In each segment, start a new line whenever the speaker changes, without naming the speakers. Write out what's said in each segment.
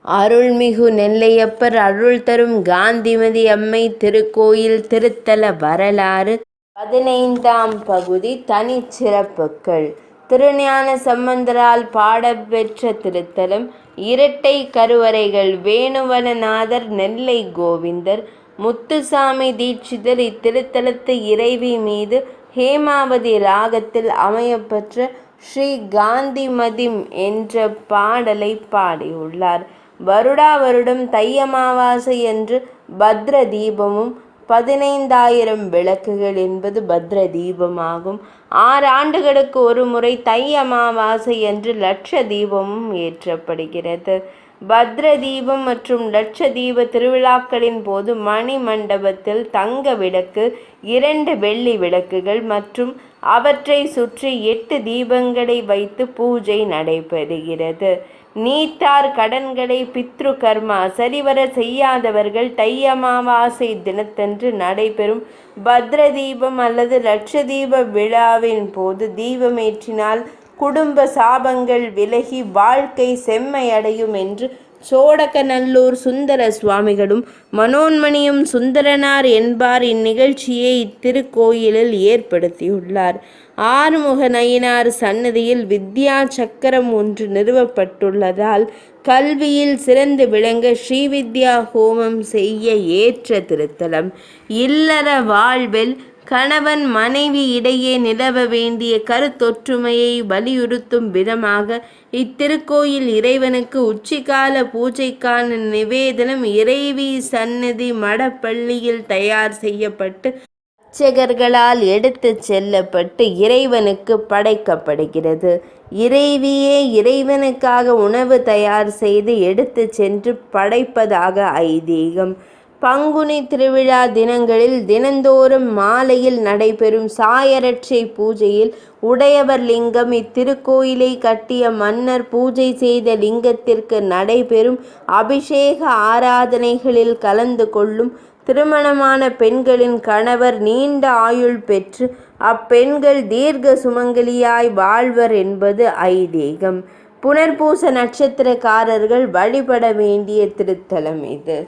அருள்மிகு நெல்லையப்பர் அருள் தரும் காந்திமதி அம்மை திருக்கோயில் திருத்தல வரலாறு 15ஆம் பகுதி. தனிச்சிறப்புகள். திருஞான சம்பந்தரால் பாடப்பெற்ற திருத்தலம். இரட்டை கருவறைகள். வேணுவனநாதர், நெல்லை கோவிந்தர், முத்துசாமி தீட்சிதர் இத்திருத்தலத்து இறைவி மீது ஹேமாவதி ராகத்தில் அமையப்பெற்ற ஸ்ரீ காந்திமதிம் என்ற பாடலை பாடியுள்ளார். வருடா வருடம் தை அமாவாசை அன்று பத்ர தீபமும் 15,000 விளக்குகள் என்பது பத்ர தீபமாகும். 6 ஆண்டுகளுக்கு ஒரு முறை தை அமாவாசை அன்று லட்ச தீபமும் ஏற்றப்படுகிறது. பத்ர தீபம் மற்றும் லட்ச தீப திருவிழாக்களின் போது மணி மண்டபத்தில் தங்க விளக்கு, 2 வெள்ளி விளக்குகள் மற்றும் அவற்றை சுற்றி 8 தீபங்களை வைத்து பூஜை நடைபெறுகிறது. நீத்தார் கடன்களை பித்ரு கர்மா சரிவர செய்யாதவர்கள் தை அமாவாசை தினத்தன்று நடைபெறும் பத்ர தீபம் அல்லது லட்சதீப விழாவின் போது தீபமேற்றினால் குடும்ப சாபங்கள் விலகி வாழ்க்கை செம்மையடையும் என்று சோடகநல்லூர் சுந்தர சுவாமிகளும் மனோன்மணியும் சுந்தரனார் என்பார் இந்நிகழ்ச்சியை இத்திருக்கோயிலில் ஏற்படுத்தியுள்ளார். ஆறுமுக நயினார் சன்னதியில் வித்யா சக்கரம் ஒன்று நிறுவப்பட்டுள்ளதால் கல்வியில் சிறந்து விளங்க ஸ்ரீவித்யா ஹோமம் செய்ய ஏற்ற திருத்தலம். இல்லற வாழ்வில் கணவன் மனைவி இடையே நிலவ வேண்டிய கருத்தொற்றுமையை வலியுறுத்தும் விதமாக இத்திருக்கோயில் இறைவனுக்கு உச்சிகால பூஜைக்கான நிவேதனம் இறைவி சன்னதி மடப்பள்ளியில் தயார் செய்யப்பட்டு அர்ச்சகர்களால் எடுத்து செல்லப்பட்டு இறைவனுக்கு படைக்கப்படுகிறது. இறைவியே இறைவனுக்காக உணவு தயார் செய்து எடுத்து சென்று படைப்பதாக ஐதீகம். பங்குனி திருவிழா தினங்களில் தினந்தோறும் மாலையில் நடைபெறும் சாயரட்சை பூஜையில் உடையவர் லிங்கம் இத்திருக்கோயிலை கட்டிய மன்னர் பூஜை செய்த லிங்கத்திற்கு நடைபெறும் அபிஷேக ஆராதனைகளில் கலந்து கொள்ளும் திருமணமான பெண்களின் கணவர் நீண்ட ஆயுள் பெற்று அப்பெண்கள் தீர்க்க சுமங்கலியாய் வாழ்வர் என்பது ஐதீகம். புனர்பூச நட்சத்திரக்காரர்கள் வழிபட வேண்டிய திருத்தலம் இது.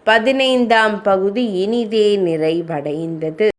15ஆம் பகுதி இனிதே நிறைவடைந்தது.